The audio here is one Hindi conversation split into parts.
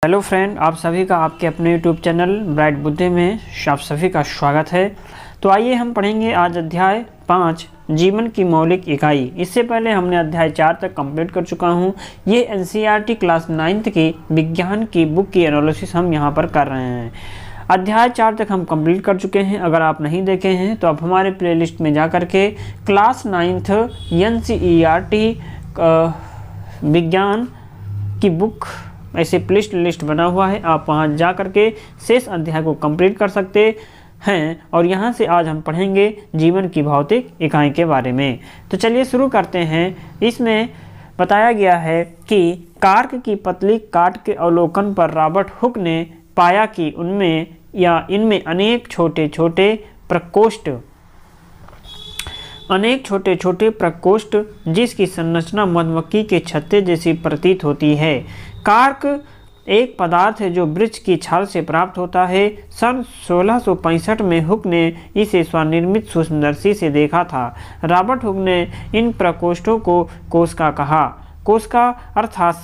हेलो फ्रेंड, आप सभी का आपके अपने यूट्यूब चैनल ब्राइट बुद्धि में आप सभी का स्वागत है। तो आइए हम पढ़ेंगे आज अध्याय 5 जीवन की मौलिक इकाई। इससे पहले हमने अध्याय 4 तक कंप्लीट कर चुका हूं। ये एनसीईआरटी क्लास 9th की विज्ञान की बुक की एनालिसिस हम यहां पर कर रहे हैं। अध्याय 4 तक हम कंप्लीट कर चुके हैं। अगर आप नहीं देखे हैं तो आप हमारे प्लेलिस्ट में जा कर के क्लास 9th एनसीईआरटी विज्ञान की बुक ऐसे प्लेलिस्ट लिस्ट बना हुआ है, आप वहां जा कर के शेष अध्याय को कंप्लीट कर सकते हैं। और यहां से आज हम पढ़ेंगे जीवन की भौतिक इकाई के बारे में। तो चलिए शुरू करते हैं। इसमें बताया गया है कि कार्क की पतली काट के अवलोकन पर रॉबर्ट हुक ने पाया कि उनमें या इनमें अनेक छोटे छोटे प्रकोष्ठ जिसकी संरचना मधुमक्खी के छत्ते जैसी प्रतीत होती है। कार्क एक पदार्थ है जो वृक्ष की छाल से प्राप्त होता है। सन 1665 में हुक ने इसे स्वनिर्मित सूक्ष्मदर्शी से देखा था। रॉबर्ट हुक ने इन प्रकोष्ठों को कोशिका कहा। कोशिका अर्थात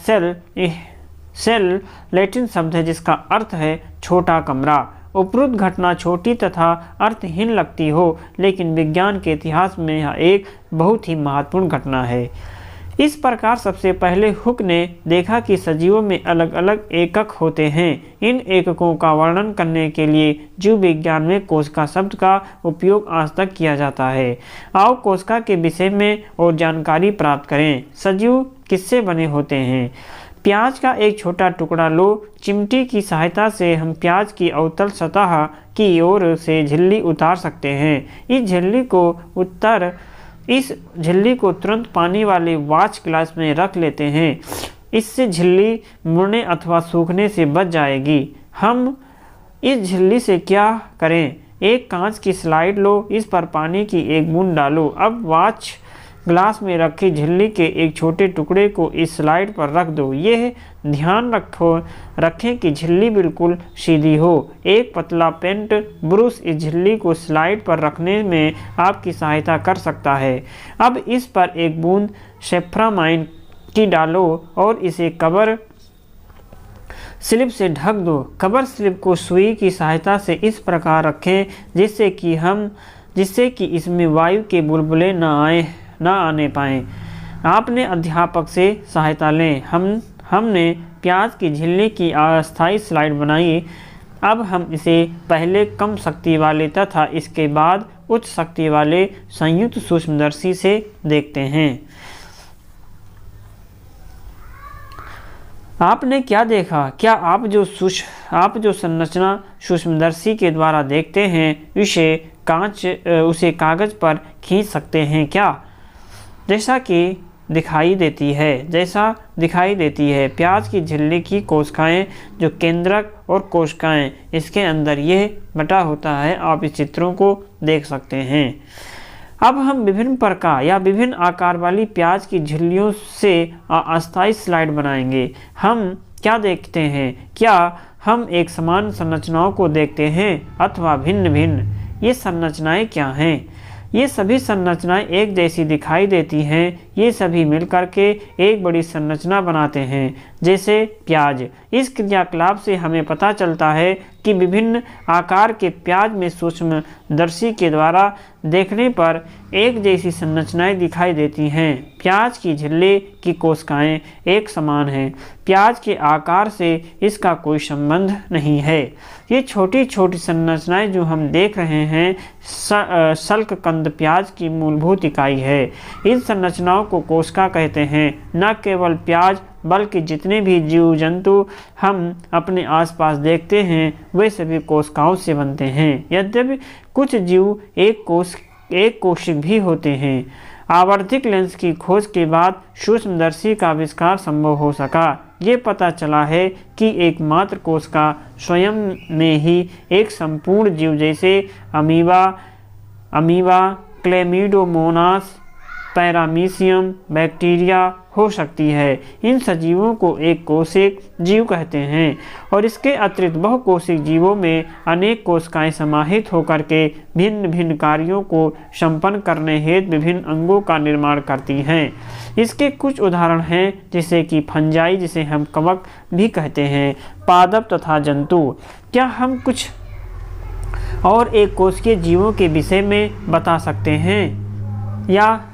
सेल लैटिन शब्द है जिसका अर्थ है छोटा कमरा। उपरोक्त घटना छोटी तथा अर्थहीन लगती हो, लेकिन विज्ञान के इतिहास में यह एक बहुत ही महत्वपूर्ण घटना है। इस प्रकार सबसे पहले हुक ने देखा कि सजीवों में अलग अलग एकक होते हैं। इन एककों का वर्णन करने के लिए जीव विज्ञान में कोशिका शब्द का उपयोग आज तक किया जाता है। आओ कोशिका के विषय में और जानकारी प्राप्त करें। सजीव किससे बने होते हैं? प्याज का एक छोटा टुकड़ा लो। चिमटी की सहायता से हम प्याज की अवतल सतह की ओर से झिल्ली उतार सकते हैं। इस झिल्ली को तुरंत पानी वाले वॉच ग्लास में रख लेते हैं। इससे झिल्ली मुड़ने अथवा सूखने से बच जाएगी। हम इस झिल्ली से क्या करें? एक कांच की स्लाइड लो, इस पर पानी की एक बूंद डालो। अब वॉच ग्लास में रखी झिल्ली के एक छोटे टुकड़े को इस स्लाइड पर रख दो। यह ध्यान रखें कि झिल्ली बिल्कुल सीधी हो। एक पतला पेंट ब्रश इस झिल्ली को स्लाइड पर रखने में आपकी सहायता कर सकता है। अब इस पर एक बूंद सेफ्रामाइन की डालो और इसे कवर स्लिप से ढक दो। कवर स्लिप को सुई की सहायता से इस प्रकार रखें जिससे कि इसमें वायु के बुलबुले न आने पाएँ। आपने अध्यापक से सहायता लें। हमने प्याज की झिल्ली की अस्थायी स्लाइड बनाई। अब हम इसे पहले कम शक्ति वाले तथा इसके बाद उच्च शक्ति वाले संयुक्त सूक्ष्मदर्शी से देखते हैं। आपने क्या देखा? क्या आप जो संरचना सूक्ष्मदर्शी के द्वारा देखते हैं उसे कागज पर खींच सकते हैं क्या? जैसा दिखाई देती है। प्याज की झिल्ली की कोशिकाएं जो केंद्रक और कोशिकाएं इसके अंदर यह बटा होता है। आप इस चित्रों को देख सकते हैं। अब हम विभिन्न प्रकार या विभिन्न आकार वाली प्याज की झिल्लियों से अस्थायी स्लाइड बनाएंगे। हम क्या देखते हैं? क्या हम एक समान संरचनाओं को देखते हैं अथवा भिन्न भिन्न? ये संरचनाएं क्या हैं? ये सभी संरचनाएं एक जैसी दिखाई देती हैं। ये सभी मिलकर के एक बड़ी संरचना बनाते हैं, जैसे प्याज। इस क्रियाकलाप से हमें पता चलता है कि विभिन्न आकार के प्याज में सूक्ष्मदर्शी के द्वारा देखने पर एक जैसी संरचनाएं दिखाई देती हैं। प्याज की झिल्ली की कोशिकाएं एक समान हैं। प्याज के आकार से इसका कोई संबंध नहीं है। ये छोटी छोटी संरचनाएं जो हम देख रहे हैं शल्ककंद प्याज की मूलभूत इकाई है। इन संरचनाओं को कोशिका कहते हैं। न केवल प्याज बल्कि जितने भी जीव जंतु हम अपने आसपास देखते हैं वे सभी कोशिकाओं से बनते हैं। यद्यपि कुछ जीव एक कोशिक भी होते हैं। आवर्धिक लेंस की खोज के बाद सूक्ष्मदर्शी का आविष्कार संभव हो सका। ये पता चला है कि एकमात्र कोशिका स्वयं में ही एक संपूर्ण जीव जैसे अमीबा, क्लेमिडोमोनास पैरामीशियम, बैक्टीरिया हो सकती है। इन सजीवों को एक कोशिक जीव कहते हैं और इसके अतिरिक्त बहुकोशिक जीवों में अनेक कोशिकाएं समाहित होकर के भिन्न भिन्न कार्यों को संपन्न करने हेतु विभिन्न अंगों का निर्माण करती हैं। इसके कुछ उदाहरण हैं जैसे कि फंजाई, जिसे हम कवक भी कहते हैं, पादप तथा जंतु। क्या हम कुछ और एक कोशिकीय जीवों के विषय में बता सकते हैं या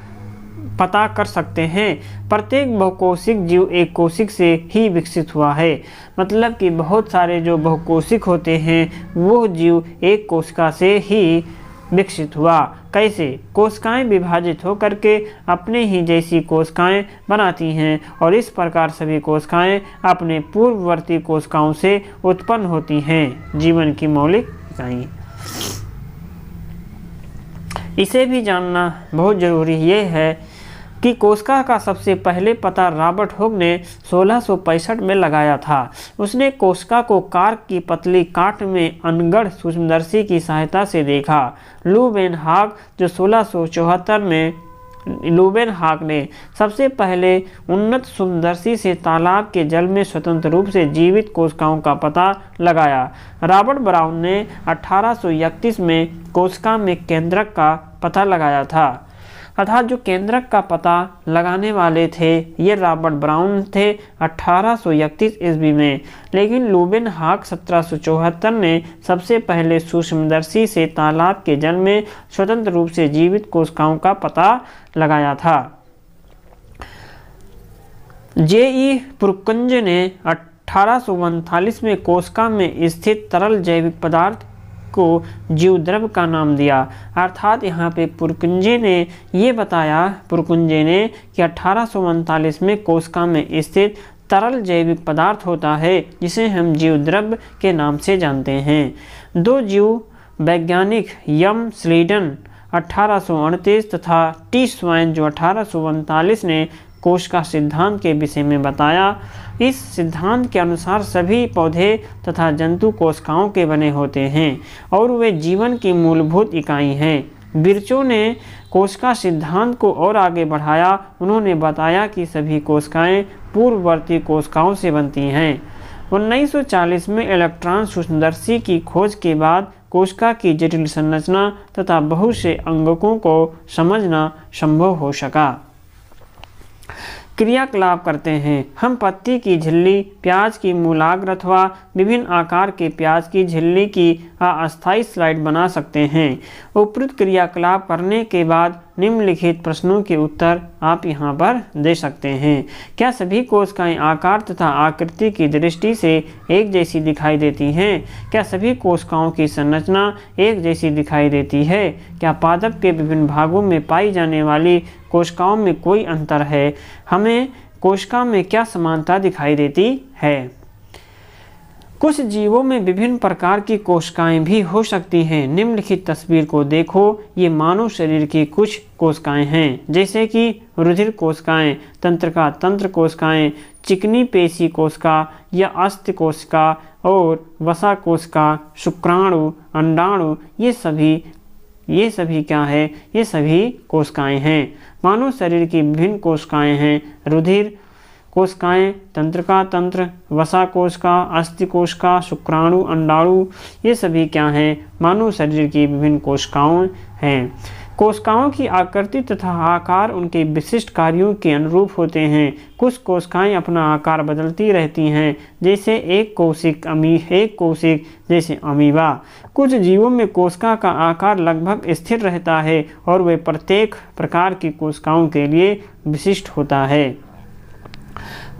पता कर सकते हैं? प्रत्येक बहुकोशिक जीव एक कोशिक से ही विकसित हुआ है। मतलब कि बहुत सारे जो बहुकोशिक होते हैं वो जीव एक कोशिका से ही विकसित हुआ। कैसे? कोशिकाएं विभाजित होकर के अपने ही जैसी कोशिकाएं बनाती हैं और इस प्रकार सभी कोशिकाएं अपने पूर्ववर्ती कोशिकाओं से उत्पन्न होती हैं। जीवन की मौलिक इकाई। इसे भी जानना बहुत जरूरी ये है कि कोशिका का सबसे पहले पता रॉबर्ट हुक ने 1665 में लगाया था। उसने कोशिका को कार्क की पतली काट में अनगढ़ सूक्ष्मदर्शी की सहायता से देखा। लुबेनहाक जो 1674 में लुबेनहाक ने सबसे पहले उन्नत सूक्ष्मदर्शी से तालाब के जल में स्वतंत्र रूप से जीवित कोशिकाओं का पता लगाया। रॉबर्ट ब्राउन ने 1831 में कोशिका में केंद्रक का पता लगाया था। अर्थात जो केंद्रक का पता लगाने वाले थे ये रॉबर्ट ब्राउन थे 1831 ईस्वी में, लेकिन लुबेनहाक 1774 ने सबसे पहले सूक्ष्मदर्शी से तालाब के जल में स्वतंत्र रूप से जीवित कोशिकाओं का पता लगाया था। J.E. पुरकुंज ने 1839 में कोशिका में स्थित तरल जैविक पदार्थ को जीव द्रव्य का नाम दिया। अर्थात यहाँ पे पुरकुंजे ने कि 1839 में कोशिका में स्थित तरल जैविक पदार्थ होता है जिसे हम जीव द्रव्य के नाम से जानते हैं। दो जीव वैज्ञानिक यम स्लीडन 1838 तथा टी स्वाइन जो 1839 ने कोशिका सिद्धांत के विषय में बताया। इस सिद्धांत के अनुसार सभी पौधे तथा जंतु कोशिकाओं के बने होते हैं और वे जीवन की मूलभूत इकाई हैं। बिर्चो ने कोशिका सिद्धांत को और आगे बढ़ाया। उन्होंने बताया कि सभी कोशिकाएं पूर्ववर्ती कोशिकाओं से बनती हैं। 1940 में इलेक्ट्रॉन सूक्ष्मदर्शी की खोज के बाद कोशिका की जटिल संरचना तथा बहुत से अंगकों को समझना संभव हो सका। क्रियाकलाप करते हैं। हम पत्ती की झिल्ली, प्याज की मूलाग्र अथवा विभिन्न आकार के प्याज की झिल्ली की अस्थायी स्लाइड बना सकते हैं। उपयुक्त क्रियाकलाप करने के बाद निम्नलिखित प्रश्नों के उत्तर आप यहाँ पर दे सकते हैं। क्या सभी कोशिकाएं आकार तथा आकृति की दृष्टि से एक जैसी दिखाई देती हैं? क्या सभी कोशिकाओं की संरचना एक जैसी दिखाई देती है? क्या पादप के विभिन्न भागों में पाई जाने वाली कोशिकाओं में कोई अंतर है? हमें कोशिका में क्या समानता दिखाई देती है? कुछ जीवों में विभिन्न प्रकार की कोशिकाएं भी हो सकती हैं। निम्नलिखित तस्वीर को देखो। ये मानव शरीर की कुछ कोशिकाएं हैं जैसे कि रुधिर कोशिकाएं, तंत्रिका तंत्र कोशिकाएं, चिकनी पेशी कोशिका या अस्थि कोशिका और वसा कोशिका, शुक्राणु, अंडाणु, ये सभी क्या है? ये सभी कोशिकाएं हैं। मानव शरीर की विभिन्न कोशिकाएं हैं। रुधिर कोशिकाएं, तंत्रिका तंत्र, वसा कोशिका, अस्थि कोशिका, शुक्राणु, अंडाणु, ये सभी क्या हैं? मानव शरीर की विभिन्न कोशिकाओं हैं। कोशिकाओं की आकृति तथा आकार उनके विशिष्ट कार्यों के अनुरूप होते हैं। कुछ कोशिकाएं अपना आकार बदलती रहती हैं जैसे एक कोशिक जैसे अमीबा। कुछ जीवों में कोशिका का आकार लगभग स्थिर रहता है और वे प्रत्येक प्रकार की कोशिकाओं के लिए विशिष्ट होता है।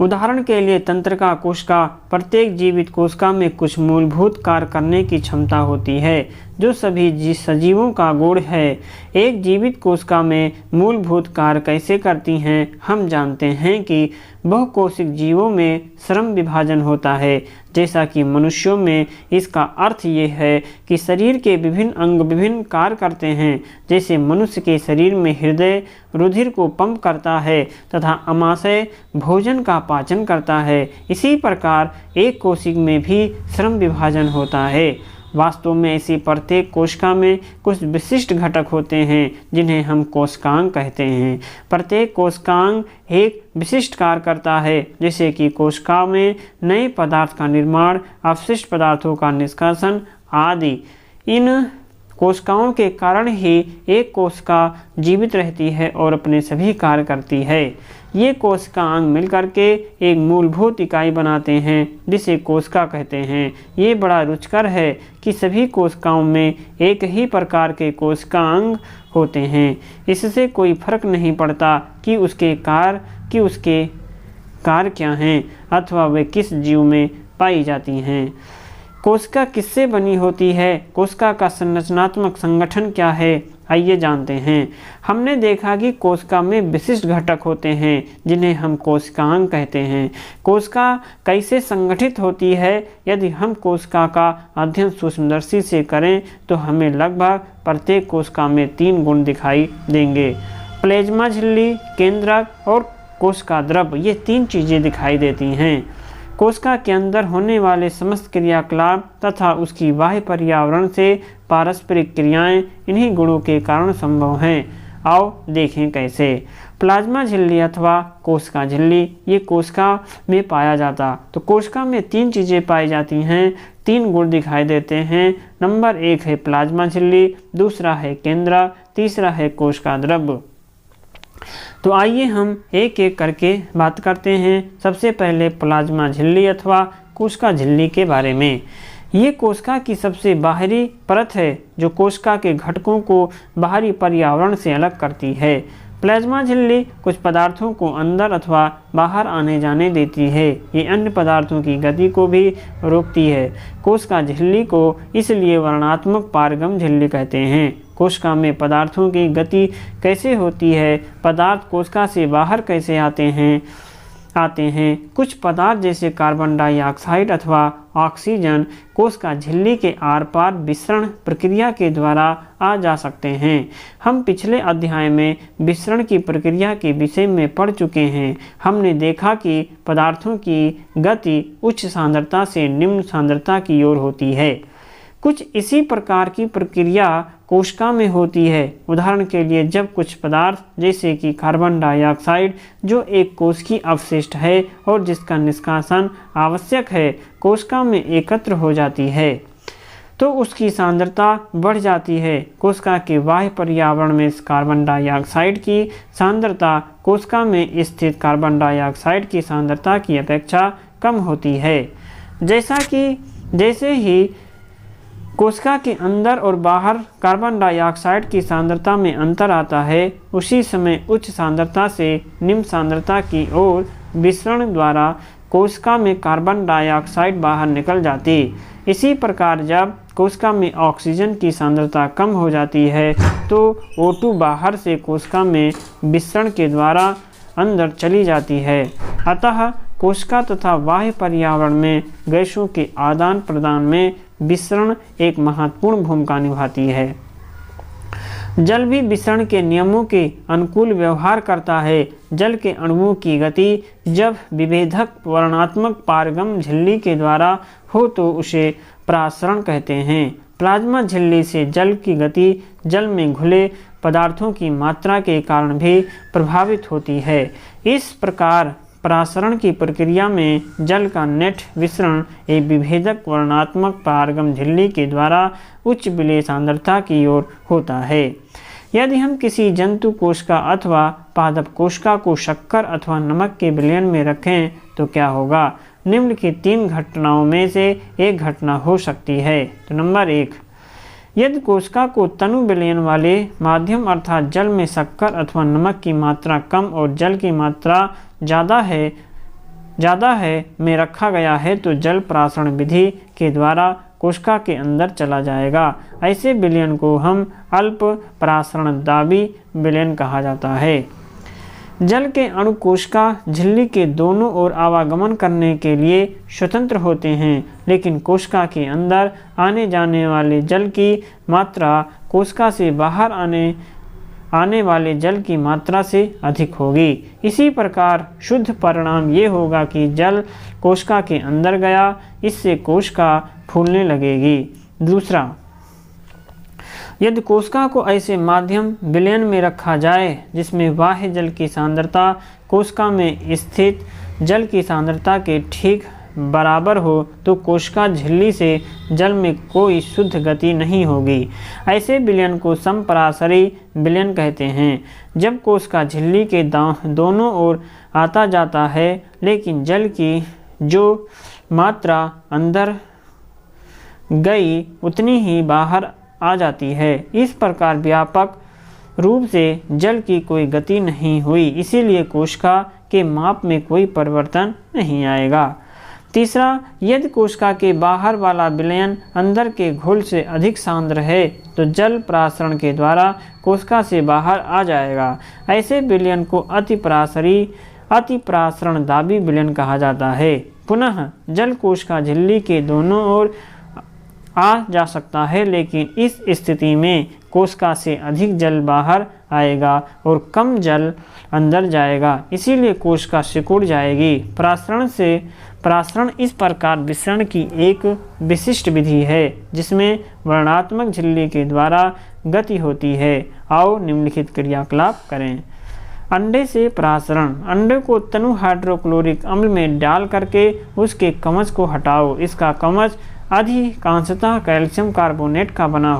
उदाहरण के लिए तंत्रिका कोशिका, प्रत्येक जीवित कोशिका में कुछ मूलभूत कार्य करने की क्षमता होती है जो सभी सजीवों का गुण है। एक जीवित कोशिका में मूलभूत कार्य कैसे करती हैं? हम जानते हैं कि बहुकोशिक जीवों में श्रम विभाजन होता है जैसा कि मनुष्यों में। इसका अर्थ ये है कि शरीर के विभिन्न अंग विभिन्न कार्य करते हैं। जैसे मनुष्य के शरीर में हृदय रुधिर को पंप करता है तथा अमाशय भोजन का पाचन करता है, इसी प्रकार एक कोशिक में भी श्रम विभाजन होता है। वास्तव में ऐसी प्रत्येक कोशिका में कुछ विशिष्ट घटक होते हैं जिन्हें हम कोशिकांग कहते हैं। प्रत्येक कोशिकांग एक विशिष्ट कार्य करता है, जैसे कि कोशिका में नए पदार्थ का निर्माण, अपशिष्ट पदार्थों का निष्कासन आदि। इन कोशिकाओं के कारण ही एक कोशिका जीवित रहती है और अपने सभी कार्य करती है। ये कोशिकांग मिलकर के एक मूलभूत इकाई बनाते हैं जिसे कोशिका कहते हैं। ये बड़ा रुचिकर है कि सभी कोशिकाओं में एक ही प्रकार के कोशिकांग होते हैं। इससे कोई फर्क नहीं पड़ता कि उसके कार्य क्या हैं अथवा वे किस जीव में पाई जाती हैं। कोशिका किससे बनी होती है? कोशिका का संरचनात्मक संगठन क्या है? आइए जानते हैं। हमने देखा कि कोशिका में विशिष्ट घटक होते हैं जिन्हें हम कोशिकांग कहते हैं। कोशिका कैसे संगठित होती है? यदि हम कोशिका का अध्ययन सूक्ष्मदर्शी से करें तो हमें लगभग प्रत्येक कोशिका में 3 गुण दिखाई देंगे। प्लाज्मा झिल्ली, केंद्रक और कोशिका द्रव, ये 3 चीज़ें दिखाई देती हैं। कोशिका के अंदर होने वाले समस्त क्रियाकलाप तथा उसकी बाह्य पर्यावरण से पारस्परिक क्रियाएं इन्हीं गुणों के कारण संभव हैं। आओ देखें कैसे। प्लाज्मा झिल्ली अथवा कोशिका झिल्ली, ये कोशिका में पाया जाता। तो कोशिका में 3 चीज़ें पाई जाती हैं, 3 गुण दिखाई देते हैं। नंबर 1 है प्लाज्मा झिल्ली, दूसरा है केंद्रक, तीसरा है कोशिका द्रव। तो आइए हम एक एक करके बात करते हैं। सबसे पहले प्लाज्मा झिल्ली अथवा कोशिका झिल्ली के बारे में। ये कोशिका की सबसे बाहरी परत है जो कोशिका के घटकों को बाहरी पर्यावरण से अलग करती है। प्लाज्मा झिल्ली कुछ पदार्थों को अंदर अथवा बाहर आने जाने देती है। ये अन्य पदार्थों की गति को भी रोकती है। कोशिका झिल्ली को इसलिए वर्णनात्मक पारगम झिल्ली कहते हैं। कोशिका में पदार्थों की गति कैसे होती है? पदार्थ कोशिका से बाहर कैसे आते हैं? कुछ पदार्थ जैसे कार्बन डाइऑक्साइड अथवा ऑक्सीजन कोशिका झिल्ली के आर पार विसरण प्रक्रिया के द्वारा आ जा सकते हैं। हम पिछले अध्याय में विसरण की प्रक्रिया के विषय में पढ़ चुके हैं। हमने देखा कि पदार्थों की गति उच्च सांद्रता से निम्न सांद्रता की ओर होती है। कुछ इसी प्रकार की प्रक्रिया कोशिका में होती है। उदाहरण के लिए जब कुछ पदार्थ जैसे कि कार्बन डाइऑक्साइड जो एक कोशिकीय अवशिष्ट है और जिसका निष्कासन आवश्यक है कोशिका में एकत्र हो जाती है तो उसकी सांद्रता बढ़ जाती है। कोशिका के बाह्य पर्यावरण में कार्बन डाइऑक्साइड की सांद्रता कोशिका में स्थित कार्बन डाइऑक्साइड की सांद्रता की अपेक्षा कम होती है। जैसे ही कोशिका के अंदर और बाहर कार्बन डाइऑक्साइड की सांद्रता में अंतर आता है उसी समय उच्च सांद्रता से निम्न सांद्रता की ओर विसरण द्वारा कोशिका में कार्बन डाइऑक्साइड बाहर निकल जाती। इसी प्रकार जब कोशिका में ऑक्सीजन की सांद्रता कम हो जाती है तो O2 बाहर से कोशिका में विसरण के द्वारा अंदर चली जाती है। अतः कोशिका तथा बाह्य पर्यावरण में गैसों के आदान प्रदान में विसरण एक महत्वपूर्ण भूमिका निभाती है। जल भी विसरण के नियमों के अनुकूल व्यवहार करता है। जल के अणुओं की गति जब विभेदक वर्णनात्मक पारगम झिल्ली के द्वारा हो तो उसे प्रासरण कहते हैं। प्लाज्मा झिल्ली से जल की गति जल में घुले पदार्थों की मात्रा के कारण भी प्रभावित होती है। इस प्रकार प्रासरण की प्रक्रिया में जल का नेट विसरण एक विभेदक वर्णनात्मक पारगम झिल्ली के द्वारा उच्च विलय सांद्रता की ओर होता है। यदि हम किसी जंतु कोशिका अथवा पादप कोशिका को शक्कर अथवा नमक के विलयन में रखें तो क्या होगा? निम्नलिखित 3 घटनाओं में से एक घटना हो सकती है। तो नंबर 1, यदि कोशिका को तनु विलयन वाले माध्यम अर्थात जल में शक्कर अथवा नमक की मात्रा कम और जल की मात्रा ज़्यादा है में रखा गया है तो जल प्रासरण विधि के द्वारा कोशिका के अंदर चला जाएगा। ऐसे विलयन को हम अल्प प्रासरणदाबी विलयन कहा जाता है। जल के अणु कोशिका झिल्ली के दोनों ओर आवागमन करने के लिए स्वतंत्र होते हैं, लेकिन कोशिका के अंदर आने जाने वाले जल की मात्रा कोशिका से बाहर आने वाले जल की मात्रा से अधिक होगी। इसी प्रकार शुद्ध परिणाम ये होगा कि जल कोशिका के अंदर गया, इससे कोशिका फूलने लगेगी। दूसरा, यदि कोशिका को ऐसे माध्यम विलयन में रखा जाए जिसमें बाह्य जल की सांद्रता कोशिका में स्थित जल की सांद्रता के ठीक बराबर हो तो कोशिका झिल्ली से जल में कोई शुद्ध गति नहीं होगी। ऐसे विलयन को समपराशरी विलयन कहते हैं। जब कोशिका झिल्ली के दोनों ओर आता जाता है लेकिन जल की जो मात्रा अंदर गई उतनी ही बाहर आ जाती है। इस प्रकार व्यापक रूप से जल की कोई गति नहीं हुई, इसीलिए कोशिका के माप में कोई परिवर्तन नहीं आएगा। तीसरा, यदि कोशिका के बाहर वाला विलयन अंदर के घोल से अधिक सांद्र है तो जल प्रासरण के द्वारा कोशिका से बाहर आ जाएगा। ऐसे विलयन को अतिप्रासरणदाबी विलयन कहा जाता है। पुनः जल कोशिका झिल्ली के दोनों ओर आ जा सकता है, लेकिन इस स्थिति में कोशिका से अधिक जल बाहर आएगा और कम जल अंदर जाएगा, इसीलिए कोशिका सिकुड़ जाएगी। प्रासरण इस प्रकार विसरण की एक विशिष्ट विधि है जिसमें वर्णात्मक झिल्ली के द्वारा गति होती है। आओ निम्नलिखित क्रियाकलाप करें। अंडे से प्रासरण। अंडे को तनु हाइड्रोक्लोरिक अम्ल में डाल करके उसके कवच को हटाओ। इसका कवच अधिकांशतः कैल्शियम कार्बोनेट का बना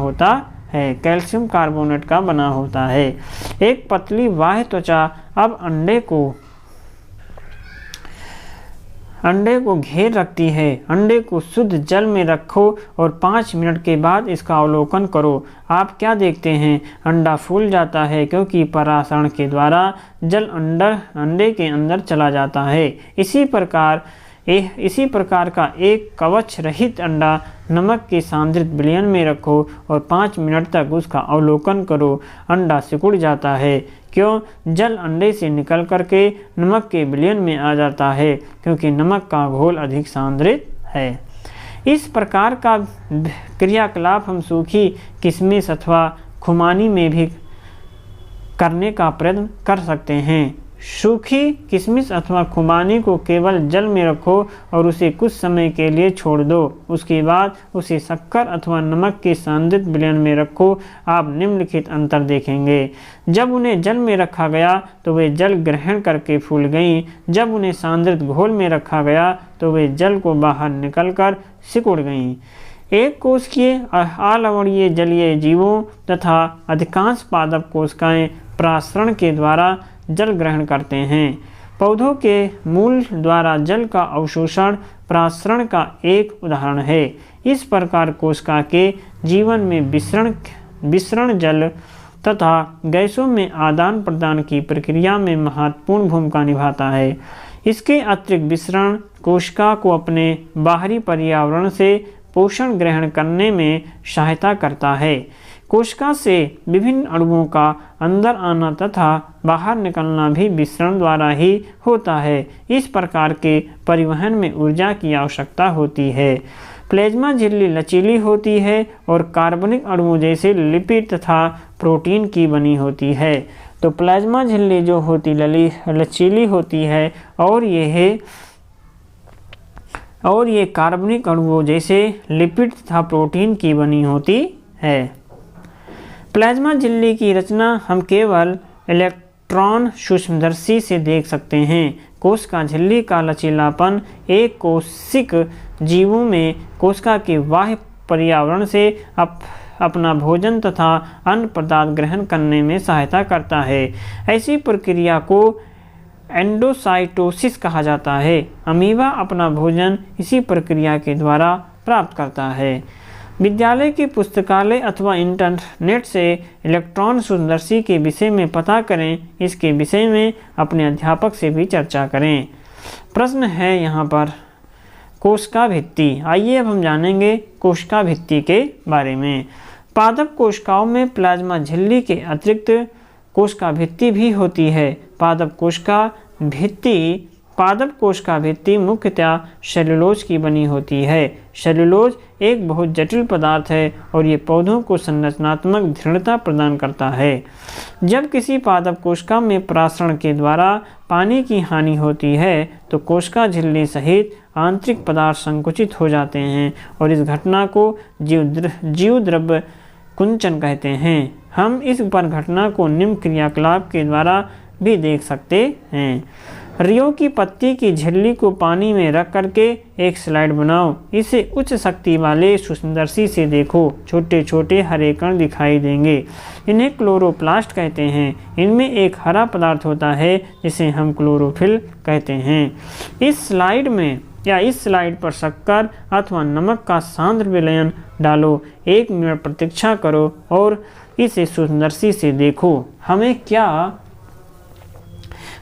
होता है। एक पतली बाह्य त्वचा अब अंडे को घेर रखती है। अंडे को शुद्ध जल में रखो और 5 मिनट के बाद इसका अवलोकन करो। आप क्या देखते हैं? अंडा फूल जाता है क्योंकि परासरण के द्वारा जल अंडे के अंदर चला जाता है। इसी प्रकार का एक कवच रहित अंडा नमक के सांद्रित विलयन में रखो और 5 मिनट तक उसका अवलोकन करो। अंडा सिकुड़ जाता है। क्यों? जल अंडे से निकल करके नमक के विलयन में आ जाता है क्योंकि नमक का घोल अधिक सांद्रित है। इस प्रकार का क्रियाकलाप हम सूखी किशमिश अथवा खुमानी में भी करने का प्रयत्न कर सकते हैं। सूखी किशमिश अथवा खुबानी को केवल जल में रखो और उसे कुछ समय के लिए छोड़ दो। उसके बाद उसे शक्कर अथवा नमक के सांद्रित विलयन में रखो। आप निम्नलिखित अंतर देखेंगे। जब उन्हें जल में रखा गया तो वे जल ग्रहण करके फूल गईं। जब उन्हें सांद्रित घोल में रखा गया तो वे जल को बाहर निकलकर सिकुड़ गईं। एक कोशिकीय अलवणीय जलीय जीवों तथा अधिकांश पादप कोशिकाएं प्रासरण के द्वारा जल ग्रहण करते हैं। पौधों के मूल द्वारा जल का अवशोषण प्रासरण का एक उदाहरण है। इस प्रकार कोशिका के जीवन में विसरण जल तथा गैसों में आदान प्रदान की प्रक्रिया में महत्वपूर्ण भूमिका निभाता है। इसके अतिरिक्त विसरण कोशिका को अपने बाहरी पर्यावरण से पोषण ग्रहण करने में सहायता करता है। कोशिका से विभिन्न अणुओं का अंदर आना तथा बाहर निकलना भी विसरण द्वारा ही होता है। इस प्रकार के परिवहन में ऊर्जा की आवश्यकता होती है। प्लाज्मा झिल्ली लचीली होती है और कार्बनिक अणुओं जैसे लिपिड तथा प्रोटीन की बनी होती है। तो प्लाज्मा झिल्ली जो होती लचीली होती है और ये कार्बनिक अणुओं जैसे लिपिड तथा प्रोटीन की बनी होती है। प्लाज्मा झिल्ली की रचना हम केवल इलेक्ट्रॉन सूक्ष्मदर्शी से देख सकते हैं। कोशिका झिल्ली का लचीलापन एक कोशिक जीवों में कोशिका के बाह्य पर्यावरण से अपना भोजन तथा अन्य पदार्थ ग्रहण करने में सहायता करता है। ऐसी प्रक्रिया को एंडोसाइटोसिस कहा जाता है। अमीबा अपना भोजन इसी प्रक्रिया के द्वारा प्राप्त करता है। विद्यालय की पुस्तकालय अथवा इंटरनेट से इलेक्ट्रॉन सूक्ष्मदर्शी के विषय में पता करें। इसके विषय में अपने अध्यापक से भी चर्चा करें। प्रश्न है यहाँ पर कोशिका भित्ति। आइए अब हम जानेंगे कोशिका भित्ति के बारे में। पादप कोशिकाओं में प्लाज्मा झिल्ली के अतिरिक्त कोशिका भित्ति भी होती है। पादप कोशिका भित्ति पादप कोश का भित्ति मुख्यतः सेलुलोज की बनी होती है। सेलुलोज एक बहुत जटिल पदार्थ है और ये पौधों को संरचनात्मक दृढ़ता प्रदान करता है। जब किसी पादप कोशिका में परासरण के द्वारा पानी की हानि होती है तो कोशिका झिल्ली सहित आंतरिक पदार्थ संकुचित हो जाते हैं और इस घटना को जीवद्रव्य कुंचन कहते हैं। हम इस पर घटना को निम्न क्रियाकलाप के द्वारा भी देख सकते हैं। रियो की पत्ती की झिल्ली को पानी में रख करके एक स्लाइड बनाओ। इसे उच्च शक्ति वाले सूक्ष्मदर्शी से देखो। छोटे छोटे हरे कण दिखाई देंगे। इन्हें क्लोरोप्लास्ट कहते हैं। इनमें एक हरा पदार्थ होता है जिसे हम क्लोरोफिल कहते हैं। इस स्लाइड पर शक्कर अथवा नमक का सांद्र विलयन डालो। 1 मिनट प्रतीक्षा करो और इसे सूक्ष्मदर्शी से देखो।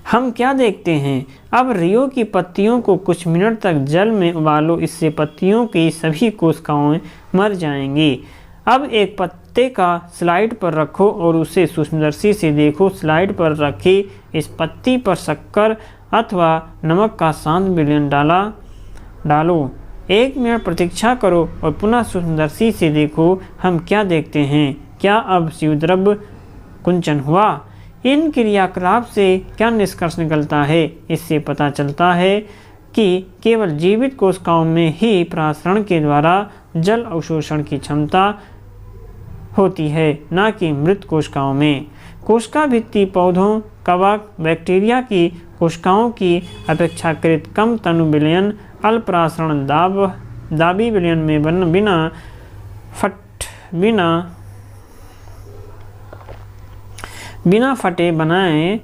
हम क्या देखते हैं? अब रियो की पत्तियों को कुछ मिनट तक जल में उबालो। इससे पत्तियों की सभी कोशिकाएं मर जाएंगी। अब एक पत्ते का स्लाइड पर रखो और उसे सूक्ष्मदर्शी से देखो। स्लाइड पर रखी इस पत्ती पर शक्कर अथवा नमक का सांद्र विलयन डालो। 1 मिनट प्रतीक्षा करो और पुनः सूक्ष्मदर्शी से देखो। हम क्या देखते हैं? क्या अब जीवद्रव्य कुंचन हुआ? इन क्रियाकलाप से क्या निष्कर्ष निकलता है? इससे पता चलता है कि केवल जीवित कोशिकाओं में ही परासरण के द्वारा जल अवशोषण की क्षमता होती है, न कि मृत कोशिकाओं में। कोशिका भित्ति पौधों, कवक, बैक्टीरिया की कोशिकाओं की अपेक्षाकृत कम तनु विलयन, अल्परासरण दाबी विलयन में बिना फटे बनाए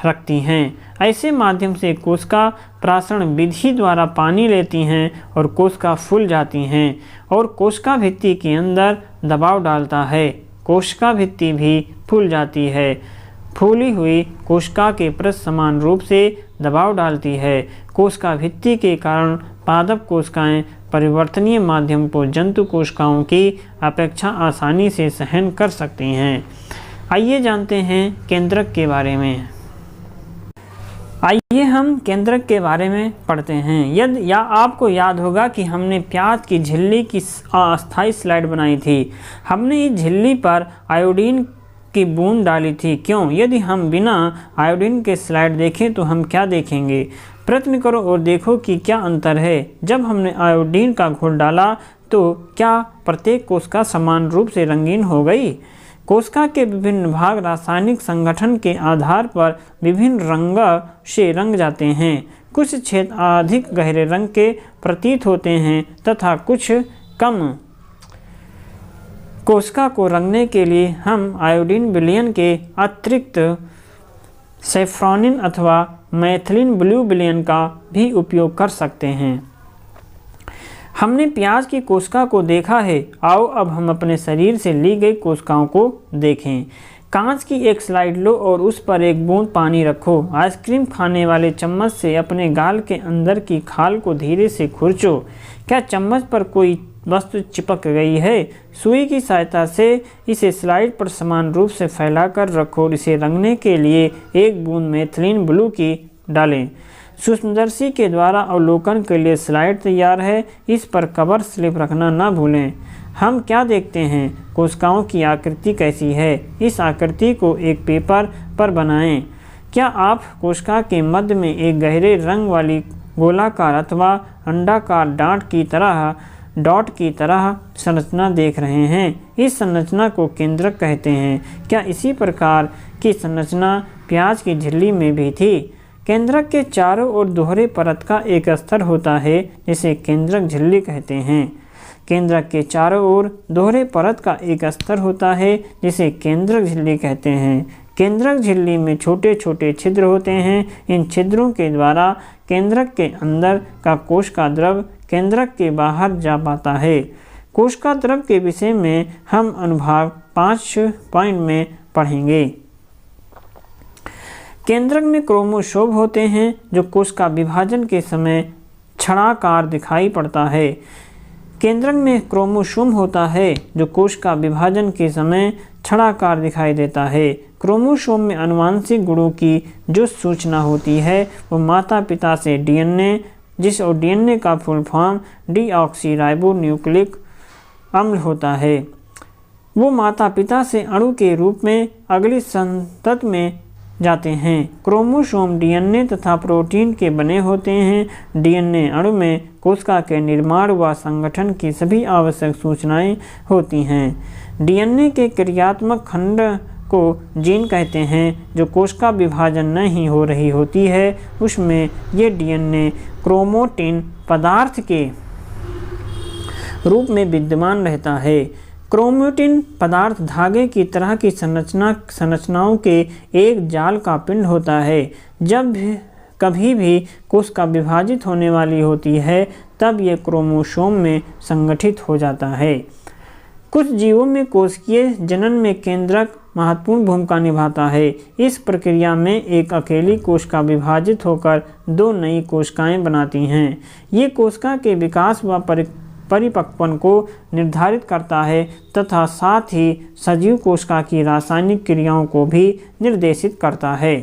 रखती हैं। ऐसे माध्यम से कोशिका परासरण विधि द्वारा पानी लेती हैं और कोशिका फूल जाती हैं और कोशिका भित्ति के अंदर दबाव डालता है। कोशिका भित्ति भी फूल जाती है। फूली हुई कोशिका के पृष्ठ समान रूप से दबाव डालती है। कोशिका भित्ति के कारण पादप कोशिकाएं परिवर्तनीय माध्यम को जंतु कोशिकाओं की अपेक्षा आसानी से सहन कर सकती हैं। आइए जानते हैं केंद्रक के बारे में। आइए हम केंद्रक के बारे में पढ़ते हैं। या आपको याद होगा कि हमने प्याज की झिल्ली की अस्थायी स्लाइड बनाई थी। हमने इस झिल्ली पर आयोडीन की बूंद डाली थी। क्यों? यदि हम बिना आयोडीन के स्लाइड देखें तो हम क्या देखेंगे? प्रयत्न करो और देखो कि क्या अंतर है। जब हमने आयोडीन का घोल डाला तो क्या प्रत्येक कोशिका समान रूप से रंगीन हो गई? कोशिका के विभिन्न भाग रासायनिक संगठन के आधार पर विभिन्न रंग से रंग जाते हैं। कुछ क्षेत्र अधिक गहरे रंग के प्रतीत होते हैं तथा कुछ कम। कोशिका को रंगने के लिए हम आयोडीन विलयन के अतिरिक्त सेफ्रॉनिन अथवा मैथिलीन ब्लू विलयन का भी उपयोग कर सकते हैं। हमने प्याज की कोशिका को देखा है। आओ अब हम अपने शरीर से ली गई कोशिकाओं को देखें। कांच की एक स्लाइड लो और उस पर एक बूंद पानी रखो। आइसक्रीम खाने वाले चम्मच से अपने गाल के अंदर की खाल को धीरे से खुरचो। क्या चम्मच पर कोई वस्तु चिपक गई है? सुई की सहायता से इसे स्लाइड पर समान रूप से फैलाकर रखो और इसे रंगने के लिए एक बूंद मैथिलीन ब्लू की डालें। सूक्ष्मदर्शी के द्वारा अवलोकन के लिए स्लाइड तैयार है। इस पर कवर स्लिप रखना न भूलें। हम क्या देखते हैं? कोशिकाओं की आकृति कैसी है? इस आकृति को एक पेपर पर बनाएं। क्या आप कोशिका के मध्य में एक गहरे रंग वाली गोलाकार अथवा अंडाकार डॉट की तरह संरचना देख रहे हैं? इस संरचना को केंद्रक कहते हैं। क्या इसी प्रकार की संरचना प्याज की झिल्ली में भी थी? केंद्रक के चारों ओर दोहरे परत का एक स्तर होता है जिसे केंद्रक झिल्ली कहते हैं। केंद्रक के चारों ओर दोहरे परत का एक स्तर होता है जिसे केंद्रक झिल्ली कहते हैं। केंद्रक झिल्ली में छोटे छोटे छिद्र होते हैं। इन छिद्रों के द्वारा केंद्रक के अंदर का कोशिका द्रव केंद्रक के बाहर जा पाता है। कोशिका द्रव के विषय में हम अनुभाग 5 पॉइंट में पढ़ेंगे। केंद्रक में क्रोमोसोम होते हैं जो कोशिका विभाजन के समय छड़ाकार दिखाई पड़ता है। केंद्रक में क्रोमोसोम होता है जो कोश का विभाजन के समय छड़ाकार दिखाई देता है। क्रोमोसोम में आनुवंशिक गुणों की जो सूचना होती है वो माता पिता से डीएनए, और डीएनए का फुल फॉर्म डीऑक्सी न्यूक्लिक अम्ल होता है, वो माता पिता से अणु के रूप में अगली संतति में जाते हैं। क्रोमोसोम डीएनए तथा प्रोटीन के बने होते हैं। डीएनए अणु में कोशिका के निर्माण व संगठन की सभी आवश्यक सूचनाएं होती हैं। डीएनए के क्रियात्मक खंड को जीन कहते हैं। जो कोशिका विभाजन नहीं हो रही होती है उसमें ये डीएनए क्रोमैटिन पदार्थ के रूप में विद्यमान रहता है। क्रोमैटिन पदार्थ धागे की तरह की संरचनाओं के एक जाल का पिंड होता है। जब कभी भी कोशिका विभाजित होने वाली होती है तब यह क्रोमोसोम में संगठित हो जाता है। कुछ जीवों में कोशिकीय जनन में केंद्रक महत्वपूर्ण भूमिका निभाता है। इस प्रक्रिया में एक अकेली कोशिका विभाजित होकर दो नई कोशिकाएं बनाती हैं। ये कोशिका के विकास व परिपक्वपन को निर्धारित करता है तथा साथ ही सजीव कोशिका की रासायनिक क्रियाओं को भी निर्देशित करता है।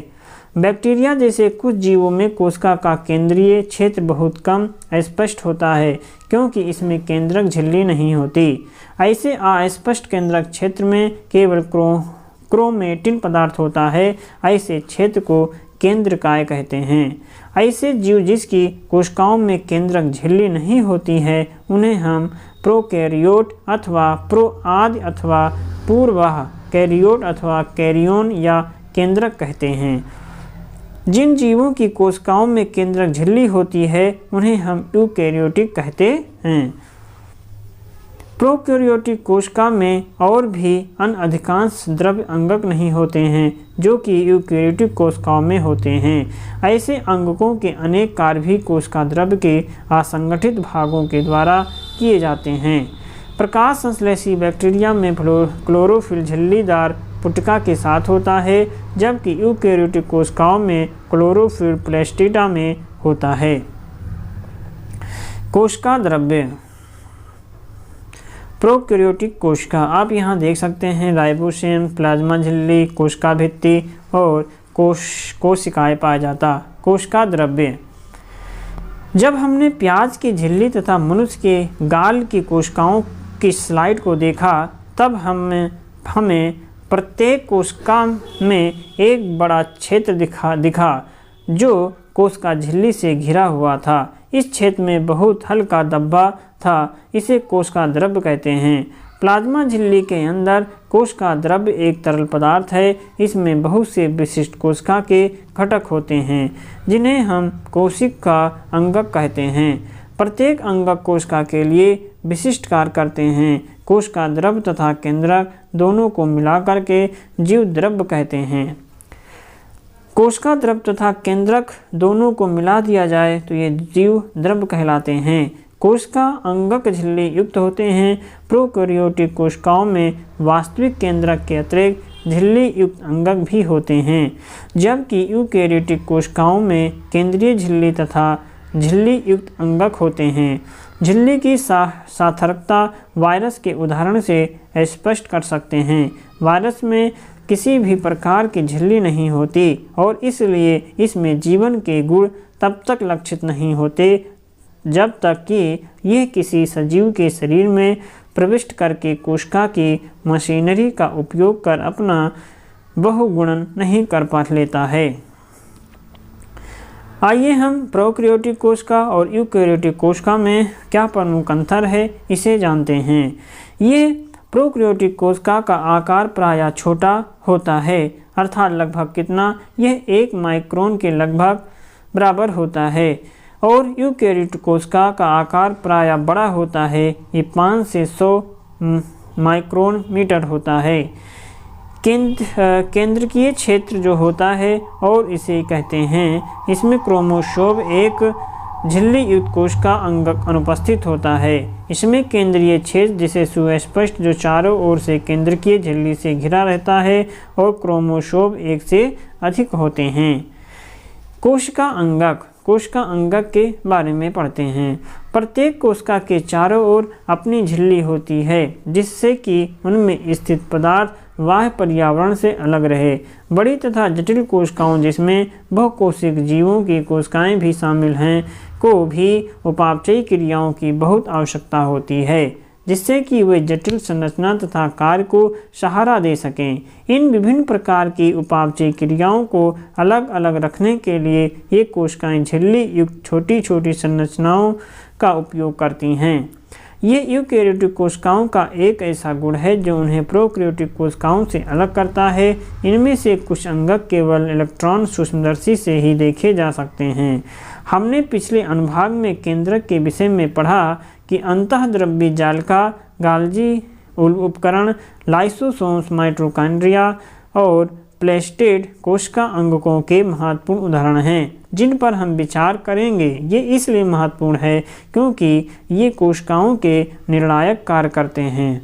बैक्टीरिया जैसे कुछ जीवों में कोशिका का केंद्रीय क्षेत्र बहुत कम अस्पष्ट होता है क्योंकि इसमें केंद्रक झिल्ली नहीं होती। ऐसे अस्पष्ट केंद्रक क्षेत्र में केवल क्रोमैटिन पदार्थ होता है। ऐसे क्षेत्र को केंद्रकाय कहते हैं। ऐसे जीव जिसकी कोशिकाओं में केंद्रक झिल्ली नहीं होती है उन्हें हम प्रोकैरियोट अथवा प्रोआदि अथवा पूर्वाह कैरियोट अथवा कैरियोन या केंद्रक कहते हैं। जिन जीवों की कोशिकाओं में केंद्रक झिल्ली होती है उन्हें हम यूकैरियोटिक कहते हैं। प्रोकैरियोटिक कोशिका में और भी अन्य अधिकांश द्रव्य अंगक नहीं होते हैं जो कि यूकैरियोटिक कोशिकाओं में होते हैं। ऐसे अंगकों के अनेक कार्य भी कोशिका द्रव्य के असंगठित भागों के द्वारा किए जाते हैं। प्रकाश संश्लेषी बैक्टीरिया में क्लोरोफिल झिल्लीदार पुटिका के साथ होता है जबकि यूकैरियोटिक कोशिकाओं में क्लोरोफिल प्लास्टिडा में होता है। कोशिका द्रव्य प्रोकैरियोटिक कोशिका आप यहाँ देख सकते हैं राइबोसोम, प्लाज्मा झिल्ली, कोशिका भित्ति और कोशिकाएं पाया जाता। कोशिका द्रव्य जब हमने प्याज की झिल्ली तथा मनुष्य के गाल की कोशिकाओं की स्लाइड को देखा तब हमें प्रत्येक कोशिका में एक बड़ा क्षेत्र दिखा जो कोशिका झिल्ली से घिरा हुआ था। इस क्षेत्र में बहुत हल्का धब्बा था, इसे कोशिका द्रव्य कहते हैं। प्लाज्मा झिल्ली के अंदर कोशिका द्रव्य एक तरल पदार्थ है। इसमें बहुत से विशिष्ट कोशिका के घटक होते हैं जिन्हें हम कोशिका अंगक कहते हैं। प्रत्येक अंगक कोशिका के लिए विशिष्ट कार्य करते हैं। कोशिका द्रव्य तथा केंद्रक दोनों को मिलाकर के जीव द्रव्य कहते हैं। कोशिका द्रव्य तथा केंद्रक दोनों को मिला दिया जाए तो ये जीव द्रव्य कहलाते हैं। कोशिका अंगक झिल्ली युक्त होते हैं। प्रोकैरियोटिक कोशिकाओं में वास्तविक केंद्रक के अतिरिक्त झिल्ली युक्त अंगक भी होते हैं जबकि यूकैरियोटिक कोशिकाओं में केंद्रीय झिल्ली तथा झिल्ली युक्त अंगक होते हैं। झिल्ली की सार्थकता वायरस के उदाहरण से स्पष्ट कर सकते हैं। वायरस में किसी भी प्रकार की झिल्ली नहीं होती और इसलिए इसमें जीवन के गुण तब तक लक्षित नहीं होते जब तक कि यह किसी सजीव के शरीर में प्रविष्ट करके कोशिका की मशीनरी का उपयोग कर अपना बहुगुणन नहीं कर पा लेता है। आइए हम प्रोकैरियोटिक कोशिका और यूकैरियोटिक कोशिका में क्या प्रमुख अंतर है इसे जानते हैं। ये प्रोकैरियोटिक कोशिका का आकार प्रायः छोटा होता है अर्थात लगभग कितना, यह 1 माइक्रोन के लगभग बराबर होता है और यूकैरियोटिक कोशिका का आकार प्रायः बड़ा होता है। ये 5 से 100 माइक्रोन मीटर होता है। केंद्रकीय क्षेत्र जो होता है और इसे कहते हैं, इसमें क्रोमोसोम एक झिल्ली युक्त कोशिका अंगक अनुपस्थित होता है। इसमें केंद्रीय क्षेत्र जिसे सुस्पष्ट जो चारों ओर से केंद्रकीय झिल्ली से घिरा रहता है और क्रोमोसोम एक से अधिक होते हैं। कोशिका अंगक कोशिका अंगक के बारे में पढ़ते हैं। प्रत्येक कोशिका के चारों ओर अपनी झिल्ली होती है जिससे कि उनमें स्थित पदार्थ बाह्य पर्यावरण से अलग रहे। बड़ी तथा जटिल कोशिकाओं जिसमें बहुकोशिक जीवों की कोशिकाएं भी शामिल हैं को भी उपापचयी क्रियाओं की बहुत आवश्यकता होती है जिससे कि वे जटिल संरचना तथा कार्य को सहारा दे सकें। इन विभिन्न प्रकार की उपापचयी क्रियाओं को अलग अलग रखने के लिए ये कोशिकाएं झिल्ली युक्त छोटी छोटी संरचनाओं का उपयोग करती हैं। ये यूकेरियोटिक कोशिकाओं का एक ऐसा गुण है जो उन्हें प्रोकैरियोटिक कोशिकाओं से अलग करता है। इनमें से कुछ अंगक केवल इलेक्ट्रॉन सूक्ष्मदर्शी से ही देखे जा सकते हैं। हमने पिछले अनुभाग में केंद्रक के विषय में पढ़ा कि अंतःद्रव्यी जालिका गाल्जी उपकरण लाइसोसोम्स माइटोकॉन्ड्रिया और प्लेस्टेड कोशिका अंगकों के महत्वपूर्ण उदाहरण हैं जिन पर हम विचार करेंगे। ये इसलिए महत्वपूर्ण है क्योंकि ये कोशिकाओं के निर्णायक कार्य करते हैं।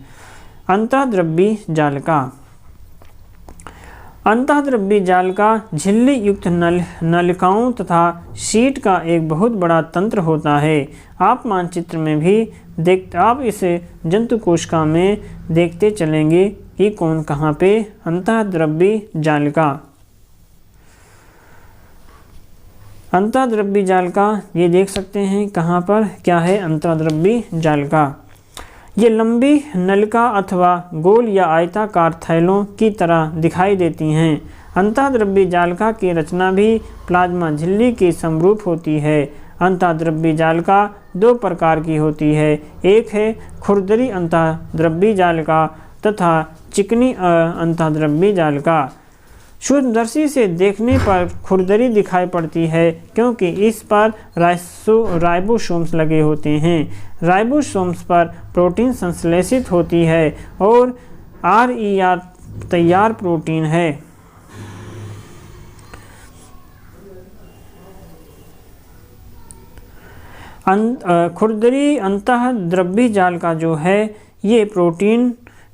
अंतःद्रव्यी जालिका। अंतःद्रव्यी जालिका झिल्ली युक्त नलिकाओं तथा शीट का एक बहुत बड़ा तंत्र होता है। आप मानचित्र में भी आप इसे जंतु कोशिका में देखते चलेंगे कि कौन कहाँ पे अंतःद्रव्यी जालिका। अंतःद्रव्यी जालिका ये देख सकते हैं कहाँ पर क्या है अंतःद्रव्यी जालिका। ये लंबी नलिका अथवा गोल या आयताकार थैलों की तरह दिखाई देती हैं। अंतःद्रव्यी जालिका की रचना भी प्लाज्मा झिल्ली के समरूप होती है। अंतःद्रव्यी जालिका दो प्रकार की होती है। एक है खुरदरी अंतःद्रव्यी जालिका तथा चिकनी अंतःद्रव्यी जालिका। सूक्ष्मदर्शी से देखने पर खुरदरी दिखाई पड़ती है क्योंकि इस पर राइबोसोम्स लगे होते हैं। राइबोसोम्स पर प्रोटीन संश्लेषित होती है और RER तैयार प्रोटीन है। खुरदरी अंतःद्रव्यी जालिका जो है ये प्रोटीन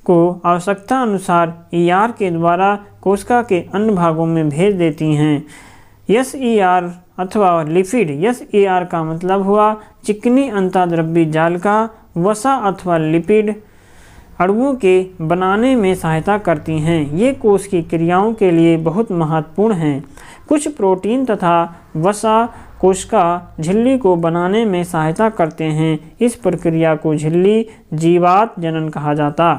को आवश्यकता अनुसार ER के द्वारा कोशिका के अन्य भागों में भेज देती हैं। SER अथवा लिपिड। SER का मतलब हुआ चिकनी अंतःद्रव्यी जालिका वसा अथवा लिपिड अणुओं के बनाने में सहायता करती हैं। ये कोश की क्रियाओं के लिए बहुत महत्वपूर्ण हैं। कुछ प्रोटीन तथा वसा कोशिका झिल्ली को बनाने में सहायता करते हैं। इस प्रक्रिया को झिल्ली जीवात जनन कहा जाता।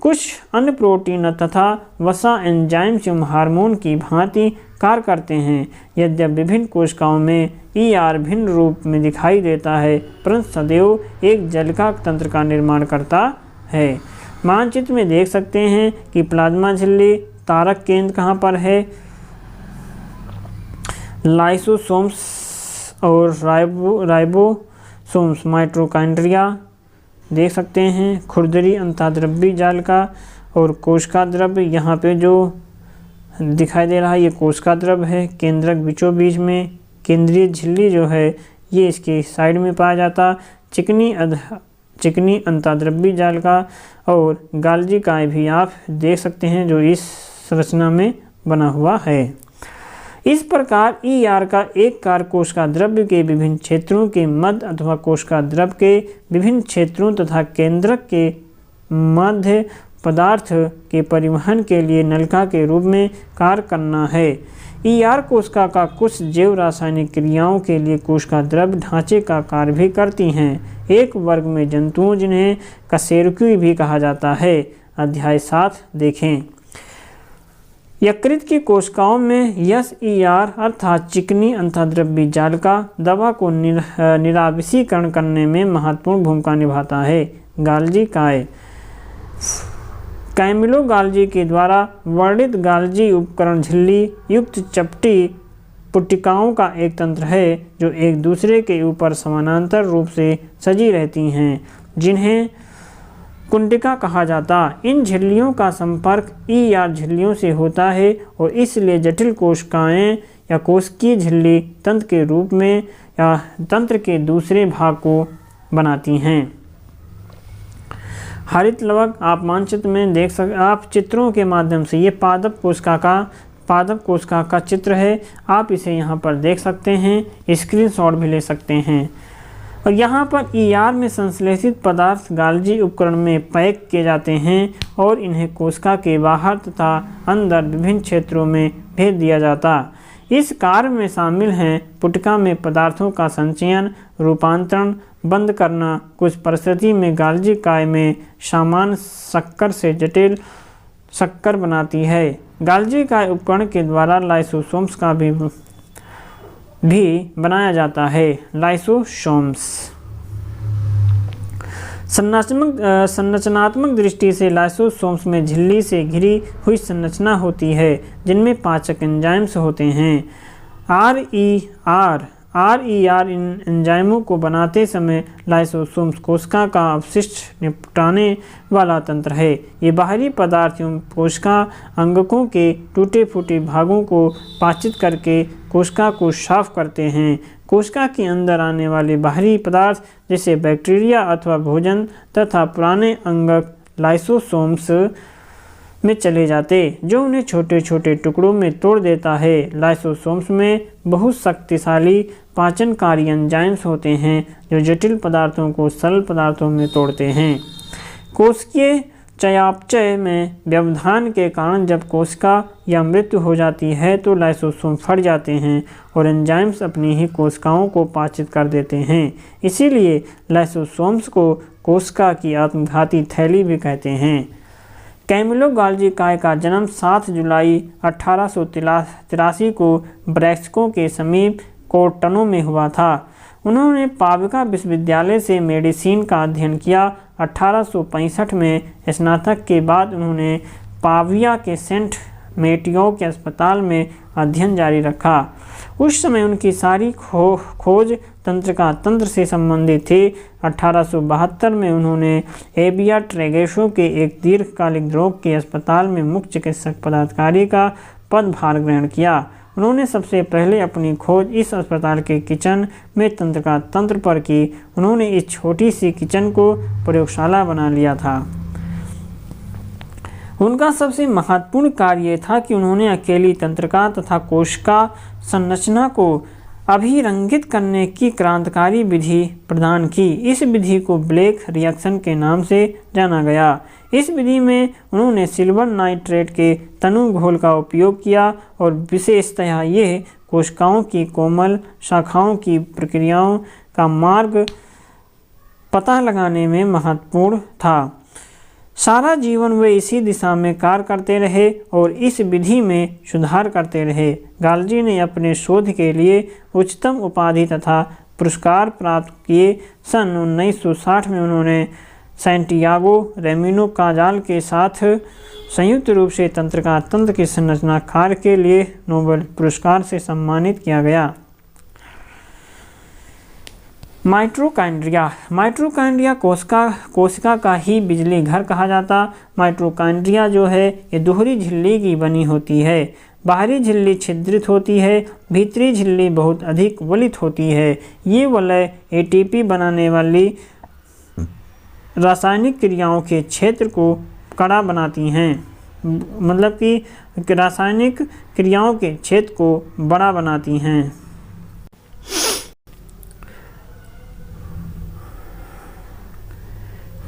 कुछ अन्य प्रोटीन तथा वसा एंजाइम्स एवं हार्मोन की भांति कार्य करते हैं। यद्यपि विभिन्न कोशिकाओं में ER भिन्न रूप में दिखाई देता है परंतु सदैव एक जालिका तंत्र का निर्माण करता है। मानचित्र में देख सकते हैं कि प्लाज्मा झिल्ली तारक केंद्र कहाँ पर है। लाइसोसोम्स और राइबोसोम्स माइटोकॉन्ड्रिया देख सकते हैं। खुरदरी अंतःद्रव्यी जालिका और कोशिका द्रव्य यहाँ पे जो दिखाई दे रहा है ये कोशिका द्रव्य है। केंद्रक बीचों बीच में, केंद्रीय झिल्ली जो है ये इसके साइड में पाया जाता। चिकनी अंतःद्रव्यी जालिका और गाल्जिकाएँ भी आप देख सकते हैं जो इस संरचना में बना हुआ है। इस प्रकार ER का एक कार्य कोशिका द्रव्य के विभिन्न क्षेत्रों के मध्य अथवा कोशिका द्रव्य के विभिन्न क्षेत्रों तथा केंद्रक के मध्य पदार्थ के परिवहन के लिए नलिका के रूप में कार्य करना है। ER कोशिका का कुछ जैव रासायनिक क्रियाओं के लिए कोशिका द्रव्य ढांचे का कार्य भी करती हैं। एक वर्ग में जंतुओं जिन्हें कशेरुकी भी कहा जाता है। अध्याय 7 देखें। यकृत की कोशिकाओं में SER अर्थात चिकनी अंतःद्रव्यी जालिका दवा को निरावशीकरण करने में महत्वपूर्ण भूमिका निभाता है। गाल्जिकाएँ कैमिलो गाल्जी के द्वारा वर्णित गाल्जी उपकरण झिल्ली युक्त चपटी पुटिकाओं का एक तंत्र है जो एक दूसरे के ऊपर समानांतर रूप से सजी रहती हैं जिन्हें कुंडिका कहा जाता। इन झिल्लियों का संपर्क ER झिल्लियों से होता है और इसलिए जटिल कोशिकाएं या कोशिकीय झिल्ली तंत्र के रूप में या तंत्र के दूसरे भाग को बनाती हैं। हरित लवक आप मानचित्र में देख सकते, आप चित्रों के माध्यम से ये पादप कोशिका का पादप कोशिका का चित्र है। आप इसे यहाँ पर देख सकते हैं, स्क्रीनशॉट भी ले सकते हैं। और यहाँ पर ER में संश्लेषित पदार्थ गाल्जी उपकरण में पैक किए जाते हैं और इन्हें कोशिका के बाहर तथा अंदर विभिन्न क्षेत्रों में भेज दिया जाता। इस कार्य में शामिल हैं पुटिका में पदार्थों का संचयन, रूपांतरण, बंद करना, कुछ परिस्थिति में गाल्जी काय में सामान्य शक्कर से जटिल शक्कर बनाती है। गाल्जी काय उपकरण के द्वारा लाइसोसोम्स का भी बनाया जाता है। लाइसोसोम्स संरचनात्मक दृष्टि से लाइसोसोम्स में झिल्ली से घिरी हुई संरचना होती है जिनमें पाचक एंजाइम्स होते हैं। RER इन एंजाइमों को बनाते समय लाइसोसोम्स कोशिका का अवशिष्ट निपटाने वाला तंत्र है। ये बाहरी पदार्थ एवं कोशिका अंगकों के टूटे फूटे भागों को पाचित करके कोशिका को साफ करते हैं। कोशिका के अंदर आने वाले बाहरी पदार्थ जैसे बैक्टीरिया अथवा भोजन तथा पुराने अंगक लाइसोसोम्स में चले जाते, जो उन्हें छोटे छोटे टुकड़ों में तोड़ देता है। लाइसोसोम्स में बहुत शक्तिशाली पाचनकारी एंजाइम्स होते हैं जो जटिल पदार्थों को सरल पदार्थों में तोड़ते हैं। कोशिकीय चयापचय में व्यवधान के कारण जब कोशिका या मृत्यु हो जाती है तो लाइसोसोम फट जाते हैं और एंजाइम्स अपनी ही कोशिकाओं को पाचित कर देते हैं। इसीलिए लाइसोसोम्स को कोशिका की आत्मघाती थैली भी कहते हैं। कैमिलो गाल्जी काय का जन्म 7 जुलाई 1883 को ब्रैक्सिको के समीप कोर्टनो में हुआ था। उन्होंने पाविका विश्वविद्यालय से मेडिसिन का अध्ययन किया। 1865 में स्नातक के बाद उन्होंने पाविया के सेंट मेटियो के अस्पताल में अध्ययन जारी रखा। उस समय उनकी सारी खोज तंत्र से संबंधित थी। 1872 में उन्होंने एबिया ट्रेगेशो के एक दीर्घकालिक रोग के अस्पताल में मुख्य चिकित्सक पदाधिकारी का पदभार ग्रहण किया। उन्होंने सबसे पहले अपनी खोज इस अस्पताल के किचन में तंत्र पर की। उन्होंने इस छोटी सी किचन को प्रयोगशाला बना लिया था। उनका सबसे महत्वपूर्ण कार्य यह था कि उन्होंने अकेली तंत्रिका तथा कोशिका संरचना को अभिरंगित करने की क्रांतिकारी विधि प्रदान की। इस विधि को ब्लैक रिएक्शन के नाम से जाना गया। इस विधि में उन्होंने सिल्वर नाइट्रेट के तनु घोल का उपयोग किया और विशेषतः यह कोशिकाओं की कोमल शाखाओं की प्रक्रियाओं का मार्ग पता लगाने में महत्वपूर्ण था। सारा जीवन वे इसी दिशा में कार्य करते रहे और इस विधि में सुधार करते रहे। गाल्जी ने अपने शोध के लिए उच्चतम उपाधि तथा पुरस्कार प्राप्त किए। सन 1960 में उन्होंने सैंटियागो रेमिनो काजाल के साथ संयुक्त रूप से तंत्रिका तंत्र की संरचना कार्य के लिए नोबेल पुरस्कार से सम्मानित किया गया। माइटोकॉन्ड्रिया कोशिका का ही बिजली घर कहा जाता। माइटोकॉन्ड्रिया जो है ये दोहरी झिल्ली की बनी होती है। बाहरी झिल्ली छिद्रित होती है, भीतरी झिल्ली बहुत अधिक वलित होती है। ये वलय एटीपी बनाने वाली रासायनिक क्रियाओं के क्षेत्र को कड़ा बनाती हैं, मतलब कि रासायनिक क्रियाओं के क्षेत्र को बड़ा बनाती हैं।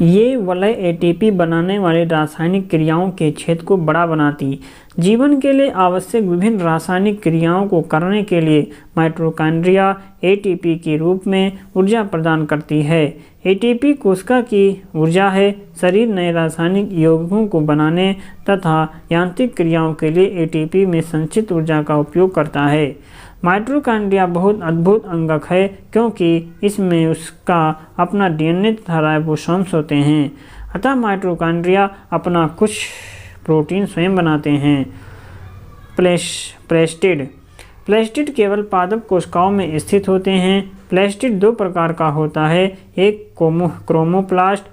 ये वलय एटीपी बनाने वाली रासायनिक क्रियाओं के क्षेत्र को बड़ा बनाती। जीवन के लिए आवश्यक विभिन्न रासायनिक क्रियाओं को करने के लिए माइटोकॉन्ड्रिया एटीपी के रूप में ऊर्जा प्रदान करती है। एटीपी कोशिका की ऊर्जा है। शरीर नए रासायनिक यौगिकों को बनाने तथा यांत्रिक क्रियाओं के लिए एटीपी में संचित ऊर्जा का उपयोग करता है। माइटोकॉन्ड्रिया बहुत अद्भुत अंगक है क्योंकि इसमें उसका अपना डीएनए तथा राइबोसोम्स होते हैं। अतः माइटोकॉन्ड्रिया अपना कुछ प्रोटीन स्वयं बनाते हैं। प्लास्टिड केवल पादप कोशिकाओं में स्थित होते हैं। प्लास्टिड दो प्रकार का होता है, एक क्रोमोप्लास्ट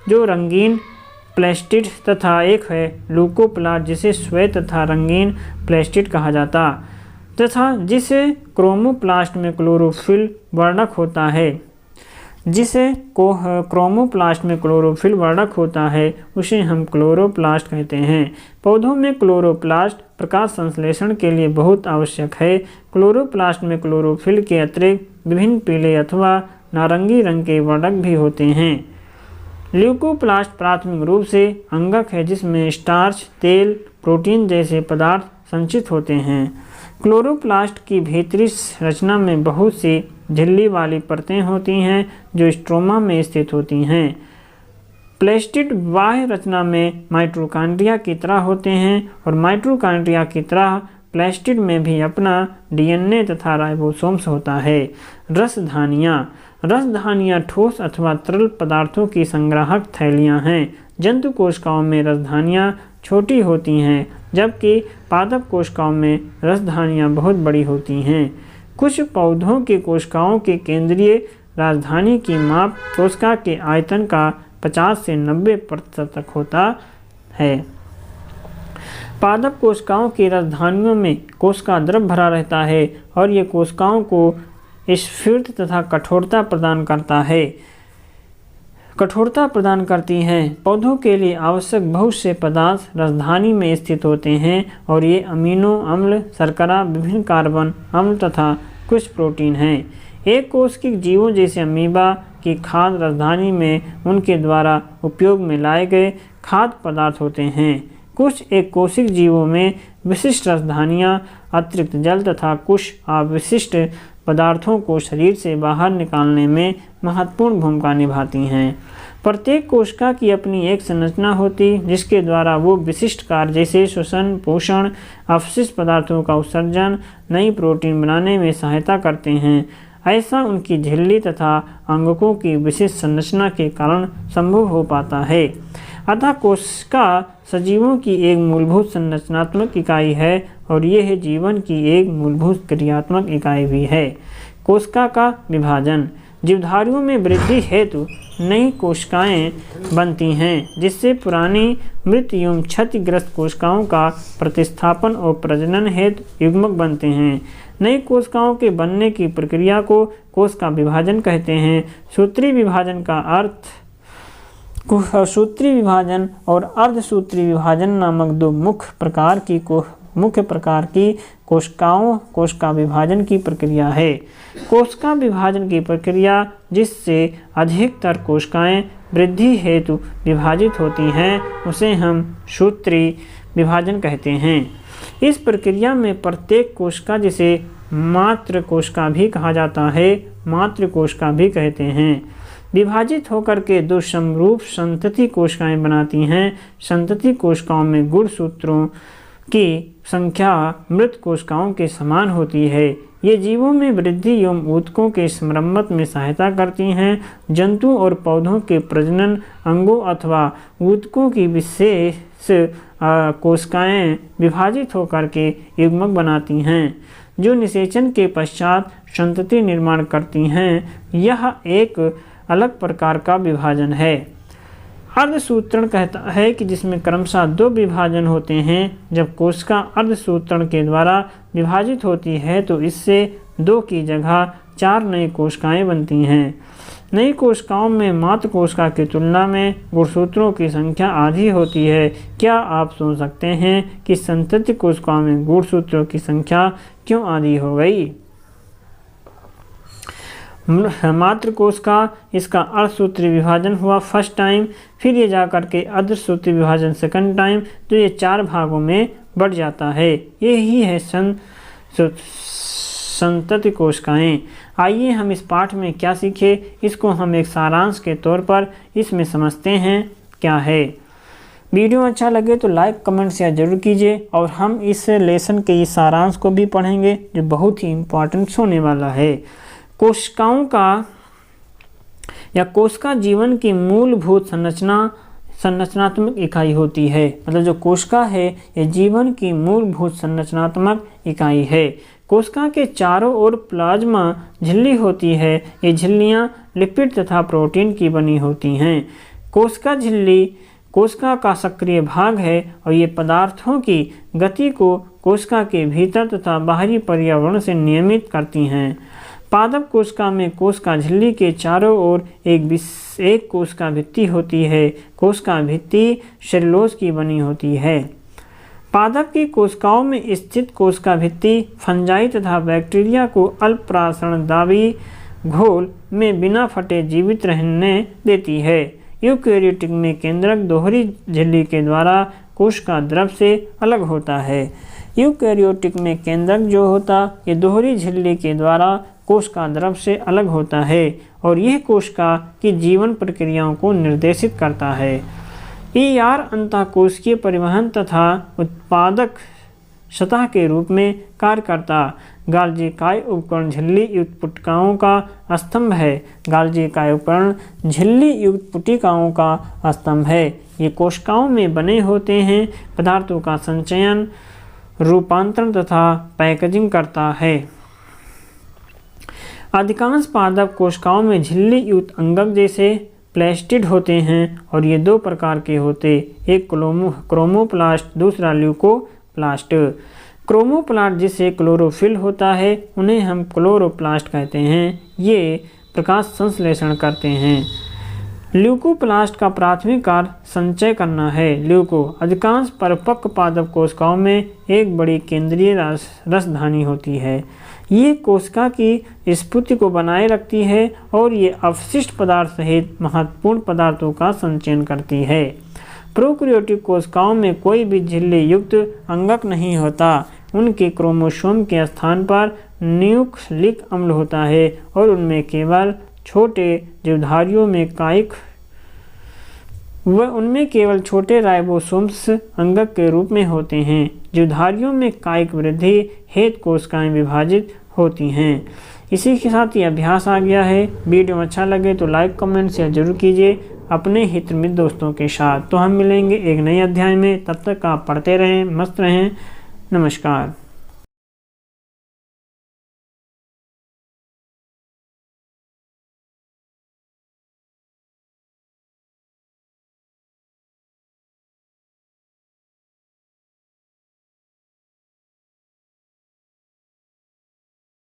जो रंगीन प्लास्टिड तथा एक है ल्यूकोप्लास्ट जिसे श्वेत तथा रंगीन प्लास्टिड कहा जाता तथा जिसे क्रोमोप्लास्ट में क्लोरोफिल वर्णक होता है। जिसे क्रोमोप्लास्ट में क्लोरोफिल वर्णक होता है उसे हम क्लोरोप्लास्ट कहते हैं। पौधों में क्लोरोप्लास्ट प्रकाश संश्लेषण के लिए बहुत आवश्यक है। क्लोरोप्लास्ट में क्लोरोफिल के अतिरिक्त विभिन्न पीले अथवा नारंगी रंग के वर्णक भी होते हैं। ल्यूकोप्लास्ट प्राथमिक रूप से अंगक है जिसमें स्टार्च, तेल, प्रोटीन जैसे पदार्थ संचित होते हैं। क्लोरोप्लास्ट की भीतरी रचना में बहुत सी झिल्ली वाली परतें होती हैं जो स्ट्रोमा में स्थित होती हैं। प्लेस्टिड बाह्य रचना में माइटोकॉन्ड्रिया की तरह होते हैं और माइटोकॉन्ड्रिया की तरह प्लेस्टिड में भी अपना डीएनए तथा राइबोसोम्स होता है। रसधानियाँ ठोस अथवा तरल पदार्थों की संग्राहक थैलियाँ हैं। जंतु कोशिकाओं में रसधानियाँ छोटी होती हैं जबकि पादप कोशिकाओं में रसधानियाँ बहुत बड़ी होती हैं। कुछ पौधों की कोशिकाओं के केंद्रीय राजधानी की माप कोशिका के आयतन का 50 से 90% तक होता है। पादप कोशिकाओं की राजधानियों में कोशिका द्रव भरा रहता है और ये कोशिकाओं को स्फीर्त तथा कठोरता प्रदान करती हैं। पौधों के लिए आवश्यक बहुत से पदार्थ राजधानी में स्थित होते हैं और ये अमीनो अम्ल, शर्करा, विभिन्न कार्बन अम्ल तथा कुछ प्रोटीन हैं। एक कोशिकीय जीवों जैसे अमीबा की खाद्य राजधानी में उनके द्वारा उपयोग में लाए गए खाद्य पदार्थ होते हैं। कुछ एक कोशिकीय जीवों में विशिष्ट राजधानियाँ अतिरिक्त जल तथा कुछ अविशिष्ट पदार्थों को शरीर से बाहर निकालने में महत्वपूर्ण भूमिका निभाती हैं। प्रत्येक कोशिका की अपनी एक संरचना होती जिसके द्वारा वो विशिष्ट कार्य जैसे श्वसन, पोषण, अवशिष्ट पदार्थों का उत्सर्जन, नई प्रोटीन बनाने में सहायता करते हैं। ऐसा उनकी झिल्ली तथा अंगकों की विशिष्ट संरचना के कारण संभव हो पाता है। अतः कोशिका सजीवों की एक मूलभूत संरचनात्मक इकाई है और यह जीवन की एक मूलभूत क्रियात्मक इकाई भी है। कोशिका का विभाजन। जीवधारियों में वृद्धि हेतु नई कोशिकाएं बनती हैं जिससे पुरानी मृत एवं क्षतिग्रस्त कोशिकाओं का प्रतिस्थापन और प्रजनन हेतु युग्मक बनते हैं। नई कोशिकाओं के बनने की प्रक्रिया को कोशिका विभाजन कहते हैं। सूत्री विभाजन और अर्धसूत्री विभाजन नामक दो मुख्य प्रकार की कोशिका विभाजन की प्रक्रिया है। कोशिका विभाजन की प्रक्रिया जिससे अधिकतर कोशिकाएं वृद्धि हेतु विभाजित होती हैं उसे हम सूत्री विभाजन कहते हैं। इस प्रक्रिया में प्रत्येक कोशिका जिसे मातृ कोशिका भी कहा जाता है, मातृ कोशिका भी कहते हैं, विभाजित होकर के दो समरूप संतति कोशिकाएं बनाती हैं। संतति कोशिकाओं में गुणसूत्रों की संख्या मृत कोशिकाओं के समान होती है। ये जीवों में वृद्धि एवं ऊतकों के मरम्मत में सहायता करती हैं। जंतु और पौधों के प्रजनन अंगों अथवा ऊतकों की विशेष कोशिकाएं विभाजित होकर के युग्मक बनाती हैं जो निषेचन के पश्चात संतति निर्माण करती हैं। यह एक अलग प्रकार का विभाजन है। अर्धसूत्रण कहता है कि जिसमें क्रमशः दो विभाजन होते हैं। जब कोशिका अर्धसूत्रण के द्वारा विभाजित होती है तो इससे 2 की जगह 4 नई कोशिकाएं बनती हैं। नई कोशिकाओं में मातृ कोशिका की तुलना में गुणसूत्रों की संख्या आधी होती है। क्या आप सोच सकते हैं कि संतति कोशिकाओं में गुणसूत्रों की संख्या क्यों आधी हो गई? मातृ कोशिका, इसका अर्धसूत्री विभाजन हुआ फर्स्ट टाइम, फिर ये जाकर के अर्धसूत्री विभाजन सेकंड टाइम, तो ये 4 भागों में बढ़ जाता है। यही है संतति कोशिकाएं। आइए हम इस पाठ में क्या सीखे इसको हम एक सारांश के तौर पर इसमें समझते हैं क्या है। वीडियो अच्छा लगे तो लाइक, कमेंट, शेयर जरूर कीजिए और हम इस लेसन के इस सारांश को भी पढ़ेंगे जो बहुत ही इम्पोर्टेंट होने वाला है। कोशिकाओं का या कोशिका जीवन की मूलभूत संरचनात्मक इकाई होती है। मतलब जो कोशिका है ये जीवन की मूलभूत संरचनात्मक इकाई है। कोशिका के चारों ओर प्लाज्मा झिल्ली होती है। ये झिल्लियाँ लिपिड तथा प्रोटीन की बनी होती हैं। कोशिका झिल्ली कोशिका का सक्रिय भाग है और ये पदार्थों की गति को कोशिका के भीतर तथा बाहरी पर्यावरण से नियमित करती हैं। पादप कोशिका में कोशिका झिल्ली के चारों ओर एक कोशिका भित्ति होती है। कोशिका भित्ति सेलुलोज की बनी होती है। पादप की कोशिकाओं में स्थित कोशिका भित्ति फंजाई तथा बैक्टीरिया को अल्पप्राशनदायी घोल में बिना फटे जीवित रहने देती है। यूकेरियोटिक में केंद्रक दोहरी झिल्ली के द्वारा कोशिका द्रव से अलग होता है। यूकेरियोटिक में केंद्रक जो होता ये दोहरी झिल्ली के द्वारा कोशिका द्रव से अलग होता है और यह कोशिका की जीवन प्रक्रियाओं को निर्देशित करता है। ER अंतःकोशिकीय परिवहन तथा उत्पादक सतह के रूप में कार्य करता। गाल्जी काय उपकरण झिल्ली युक्त पुटिकाओं का स्तंभ है। गाल्जी काय उपकरण झिल्ली युक्त पुटिकाओं का स्तंभ है। ये कोशिकाओं में बने होते हैं। पदार्थों का संचयन, रूपांतरण तथा पैकेजिंग करता है। अधिकांश पादप कोशिकाओं में झिल्ली युक्त अंगक जैसे प्लास्टिड होते हैं और ये दो प्रकार के होते, एक क्रोमोप्लास्ट, दूसरा ल्यूकोप्लास्ट। क्रोमोप्लास्ट जिसे क्लोरोफिल होता है उन्हें हम क्लोरोप्लास्ट कहते हैं। ये प्रकाश संश्लेषण करते हैं। ल्यूकोप्लास्ट का प्राथमिक कार्य संचय करना है। ल्यूको अधिकांश परिपक्व पादप कोशिकाओं में एक बड़ी केंद्रीय रसधानी होती है। ये कोशिका की स्फूर्ति को बनाए रखती है और ये अवशिष्ट पदार्थ सहित महत्वपूर्ण पदार्थों का संचयन करती है। प्रोकैरियोटिक कोशिकाओं में कोई भी झिल्ली युक्त अंगक नहीं होता। उनके क्रोमोसोम के स्थान पर न्यूक्लिक अम्ल होता है और उनमें केवल छोटे जीवधारियों में उनमें केवल छोटे राइबोसोम्स अंगक के रूप में होते हैं। जीवधारियों में कायिक वृद्धि हेतु कोशिकाएं विभाजित होती हैं। इसी के साथ ये अभ्यास आ गया है। वीडियो अच्छा लगे तो लाइक, कमेंट, शेयर जरूर कीजिए अपने हित मित्र दोस्तों के साथ। तो हम मिलेंगे एक नए अध्याय में। तब तक आप पढ़ते रहें, मस्त रहें। नमस्कार।